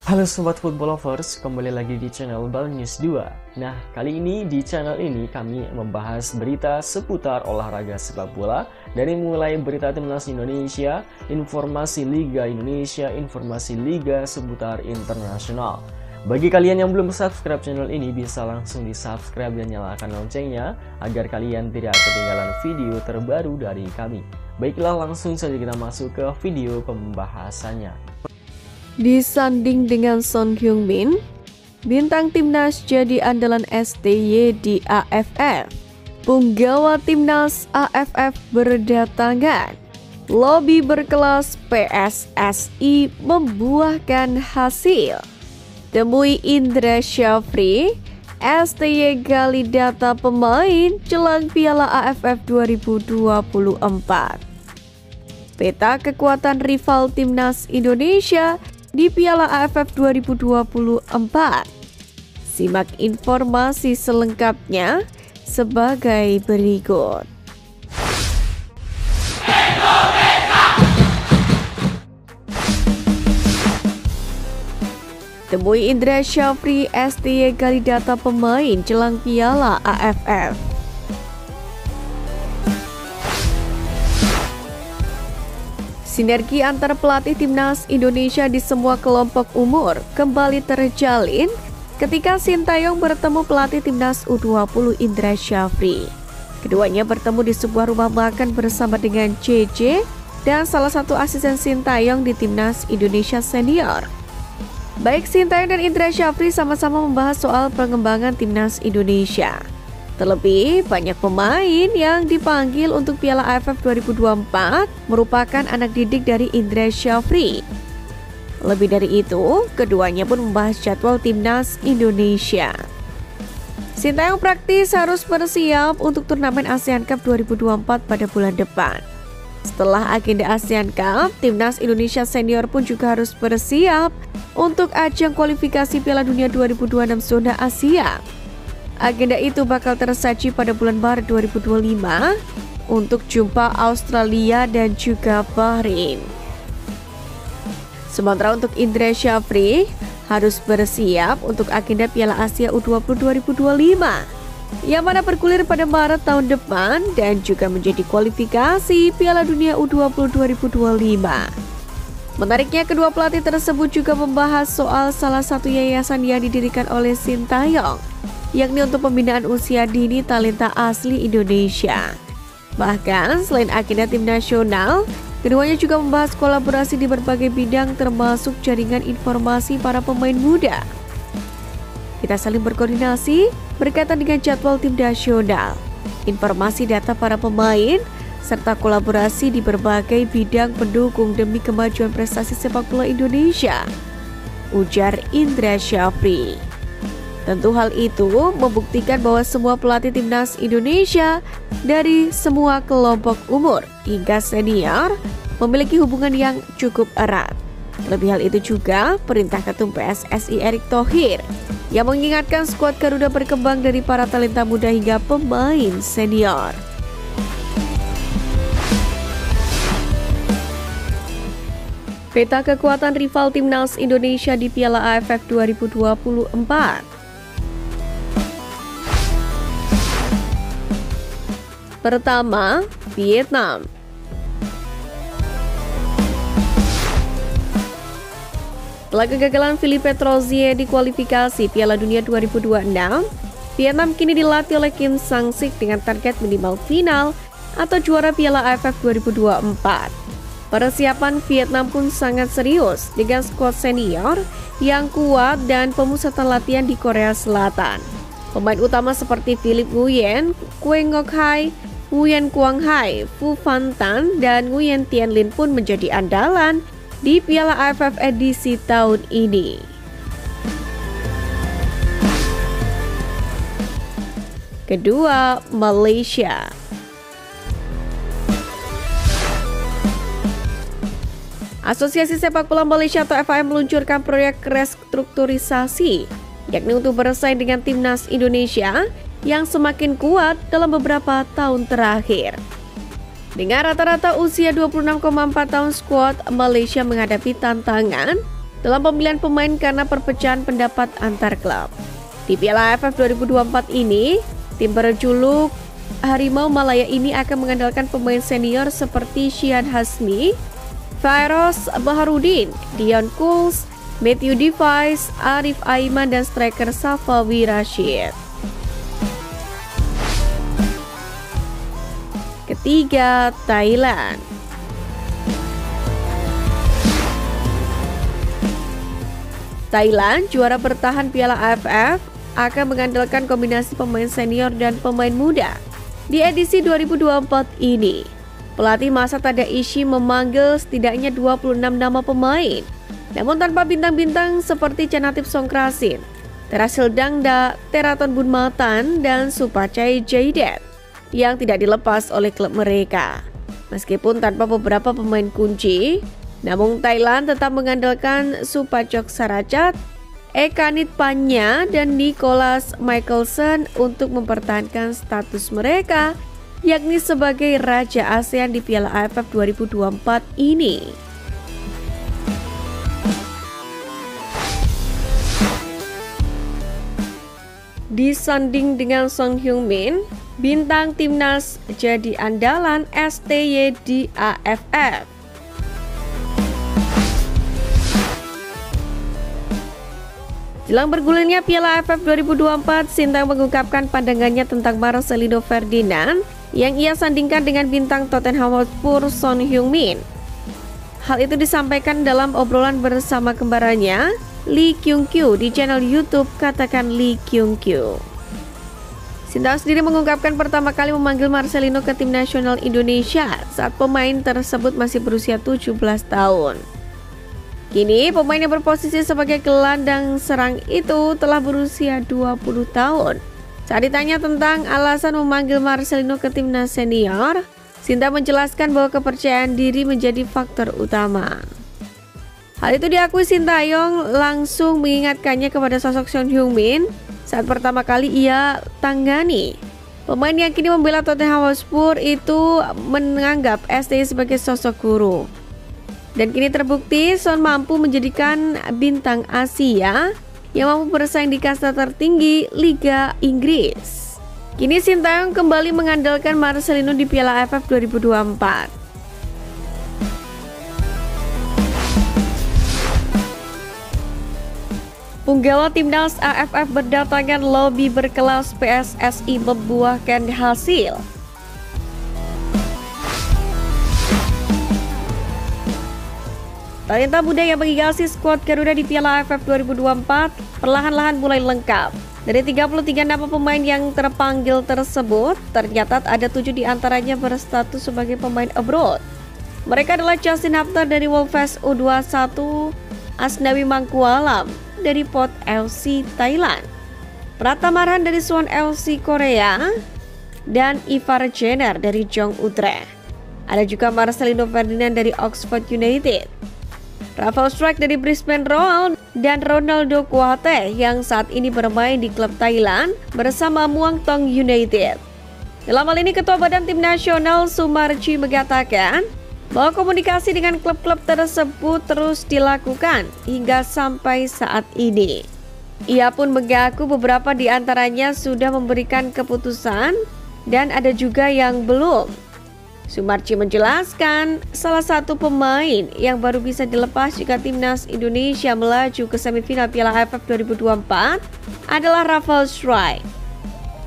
Halo Sobat Football Lovers, kembali lagi di channel Bal News 2. Nah, kali ini di channel ini kami membahas berita seputar olahraga sepak bola. Dari mulai berita timnas Indonesia, informasi Liga Indonesia, informasi Liga seputar internasional. Bagi kalian yang belum subscribe channel ini, bisa langsung di subscribe dan nyalakan loncengnya agar kalian tidak ketinggalan video terbaru dari kami. Baiklah, langsung saja kita masuk ke video pembahasannya. Disanding dengan Son Heung-min, bintang timnas jadi andalan STY di AFF. Punggawa timnas AFF berdatangan. Lobby berkelas PSSI membuahkan hasil. Temui Indra Syafri, STY gali data pemain jelang Piala AFF 2024. Peta kekuatan rival timnas Indonesia di Piala AFF 2024. Simak informasi selengkapnya sebagai berikut. Temui Indra Syafri, STY gali data pemain jelang Piala AFF. Sinergi antar pelatih timnas Indonesia di semua kelompok umur kembali terjalin ketika Sintayong bertemu pelatih timnas U20 Indra Syafri. Keduanya bertemu di sebuah rumah makan bersama dengan JJ dan salah satu asisten Sintayong di timnas Indonesia senior. Baik Sintayong dan Indra Syafri sama-sama membahas soal pengembangan timnas Indonesia. Terlebih, banyak pemain yang dipanggil untuk Piala AFF 2024 merupakan anak didik dari Indra Syafri. Lebih dari itu, keduanya pun membahas jadwal timnas Indonesia. Sintayong praktis harus bersiap untuk turnamen ASEAN Cup 2024 pada bulan depan. Setelah agenda ASEAN Cup, timnas Indonesia senior pun juga harus bersiap untuk ajang kualifikasi Piala Dunia 2026 zona Asia. Agenda itu bakal tersaji pada bulan Maret 2025 untuk jumpa Australia dan juga Bahrain. Sementara untuk Indra Syafri harus bersiap untuk agenda Piala Asia U20 2025 yang mana bergulir pada Maret tahun depan dan juga menjadi kualifikasi Piala Dunia U20 2025. Menariknya, kedua pelatih tersebut juga membahas soal salah satu yayasan yang didirikan oleh Sintayong, yakni untuk pembinaan usia dini talenta asli Indonesia. Bahkan, selain agenda tim nasional, keduanya juga membahas kolaborasi di berbagai bidang termasuk jaringan informasi para pemain muda. Kita saling berkoordinasi berkaitan dengan jadwal tim nasional, informasi data para pemain, serta kolaborasi di berbagai bidang pendukung demi kemajuan prestasi sepak bola Indonesia, ujar Indra Syafri. Tentu hal itu membuktikan bahwa semua pelatih timnas Indonesia dari semua kelompok umur hingga senior memiliki hubungan yang cukup erat. Lebih hal itu juga perintah Ketum PSSI Erick Thohir yang mengingatkan skuad Garuda berkembang dari para talenta muda hingga pemain senior. Peta kekuatan rival timnas Indonesia di Piala AFF 2024. Pertama, Vietnam. Setelah kegagalan Philippe Troussier di kualifikasi Piala Dunia 2026, Vietnam kini dilatih oleh Kim Sang-sik dengan target minimal final atau juara Piala AFF 2024. Persiapan Vietnam pun sangat serius dengan skuad senior yang kuat dan pemusatan latihan di Korea Selatan. Pemain utama seperti Philip Nguyen, Kue Ngoc Hai, Nguyen Quang Hai, Phu Phan Tan, dan Nguyen Tien Linh pun menjadi andalan di Piala AFF edisi tahun ini. Kedua, Malaysia. Asosiasi Sepak Bola Malaysia atau FIM meluncurkan proyek restrukturisasi, yakni untuk bersaing dengan timnas Indonesia yang semakin kuat dalam beberapa tahun terakhir. Dengan rata-rata usia 26,4 tahun, skuad Malaysia menghadapi tantangan dalam pemilihan pemain karena perpecahan pendapat antar klub. Di Piala AFF 2024 ini, tim berjuluk Harimau Malaya ini akan mengandalkan pemain senior seperti Shihan Hasmi, Fairoz Baharudin, Dion Kuls, Matthew Device, Arif Aiman, dan striker Safawi Rashid. Ketiga, Thailand. Thailand, juara bertahan Piala AFF, akan mengandalkan kombinasi pemain senior dan pemain muda. Di edisi 2024 ini, pelatih Masa Tadaishi memanggil setidaknya 26 nama pemain, namun tanpa bintang-bintang seperti Chanathip Songkrasin, Terasil Dangda, Teraton Bunmatan, dan Supachai Jaidet yang tidak dilepas oleh klub mereka. Meskipun tanpa beberapa pemain kunci, namun Thailand tetap mengandalkan Supachok Sarachat, Ekanit Panya, dan Nicholas Michelson untuk mempertahankan status mereka, yakni sebagai Raja ASEAN di Piala AFF 2024 ini. Disanding dengan Son Heung-min, bintang timnas jadi andalan STY di AFF. Jelang bergulirnya Piala AFF 2024, Sintayong mengungkapkan pandangannya tentang Marcelino Ferdinand yang ia sandingkan dengan bintang Tottenham Hotspur Son Heung-min. Hal itu disampaikan dalam obrolan bersama kembarannya, Lee Kyung-kyu, di channel YouTube Katakan Lee Kyung-kyu. Sintayong sendiri mengungkapkan pertama kali memanggil Marcelino ke tim nasional Indonesia saat pemain tersebut masih berusia 17 tahun. Kini, pemain yang berposisi sebagai gelandang serang itu telah berusia 20 tahun. Saat ditanya tentang alasan memanggil Marcelino ke timnas senior, Sintayong menjelaskan bahwa kepercayaan diri menjadi faktor utama. Hal itu diakui Sintayong langsung mengingatkannya kepada sosok Son Heung-min saat pertama kali ia tanggani. Pemain yang kini membela Tottenham Hotspur itu menganggap STY sebagai sosok guru. Dan kini terbukti Son mampu menjadikan bintang Asia yang mampu bersaing di kasta tertinggi Liga Inggris. Kini Sintayong kembali mengandalkan Marcelino di Piala AFF 2024. Punggawa timnas AFF berdatangan lobi berkelas PSSI membuahkan hasil. Talenta muda yang menghiasi skuad Garuda di Piala AFF 2024 perlahan-lahan mulai lengkap. Dari 33 nama pemain yang terpanggil tersebut, tercatat ada 7 diantaranya berstatus sebagai pemain abroad. Mereka adalah Justin Hapter dari Wolves U21, Asnawi Mangkualam dari Port FC Thailand, Pratamarhan dari Suwon FC Korea, dan Ivar Jenner dari Jong Utrecht. Ada juga Marcelino Ferdinand dari Oxford United, Rafael Struijk dari Brisbane Roar, dan Ronaldo Kouate yang saat ini bermain di klub Thailand bersama Muang Thong United. Dalam hal ini, Ketua Badan Tim Nasional Sumarji mengatakan bahwa komunikasi dengan klub-klub tersebut terus dilakukan hingga sampai saat ini. Ia pun mengaku beberapa di antaranya sudah memberikan keputusan dan ada juga yang belum. Sumarji menjelaskan salah satu pemain yang baru bisa dilepas jika timnas Indonesia melaju ke semifinal Piala AFF 2024 adalah Rafael Struijk.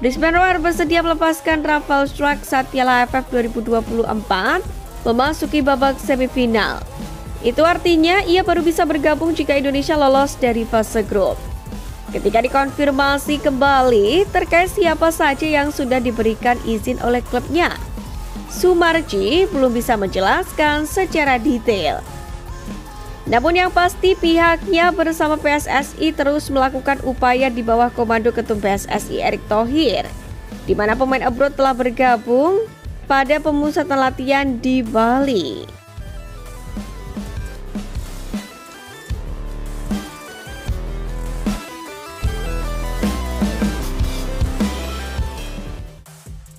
Brisbane Roar bersedia melepaskan Rafael Struijk saat Piala AFF 2024 memasuki babak semifinal. Itu artinya ia baru bisa bergabung jika Indonesia lolos dari fase grup. Ketika dikonfirmasi kembali terkait siapa saja yang sudah diberikan izin oleh klubnya, Sumarji belum bisa menjelaskan secara detail. Namun yang pasti pihaknya bersama PSSI terus melakukan upaya di bawah komando Ketum PSSI Erick Thohir, di mana pemain abroad telah bergabung pada pemusatan latihan di Bali.